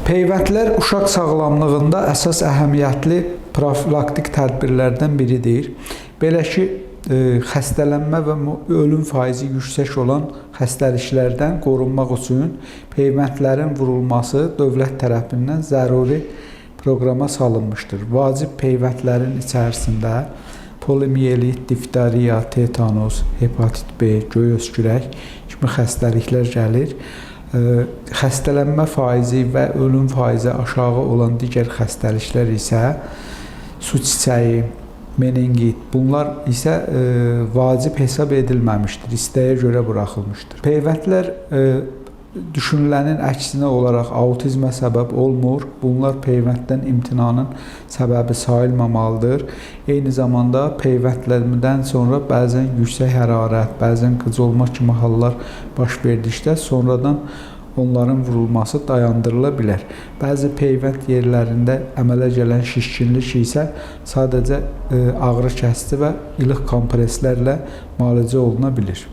Peyvəndlər uşaq sağlamlığında əsas əhəmiyyətli profilaktik tədbirlərdən biridir. Belə ki, xəstələnmə və ölüm faizi yüksək olan xəstəliklərdən qorunmaq üçün peyvəndlərin vurulması dövlət tərəfindən zəruri proqrama salınmışdır. Vacib peyvəndlərin içərisində poliomiyelit, diftariya, tetanos, hepatit B, göy öskürək kimi xəstəliklər gəlir. Xəstələnmə faizi və ölüm faizi aşağı olan digər xəstəliklər isə su çiçəyi, meningit, bunlar isə vacib hesab edilməmişdir, istəyə görə buraxılmışdır. Peyvəndlər düşünülənin əksinə olaraq autizmə səbəb olmur. Bunlar peyvənddən imtinanın səbəbi sayılmamalıdır. Eyni zamanda peyvəndlərdən sonra bəzən yüksək hərarət, bəzən qıcolma kimi hallar baş verdikdə sonradan onların vurulması dayandırıla bilər. Bəzi peyvənd yerlərində əmələ gələn şişkinlik isə sadəcə ağrı kəsici və ilıq kompreslərlə müalicə oluna bilir.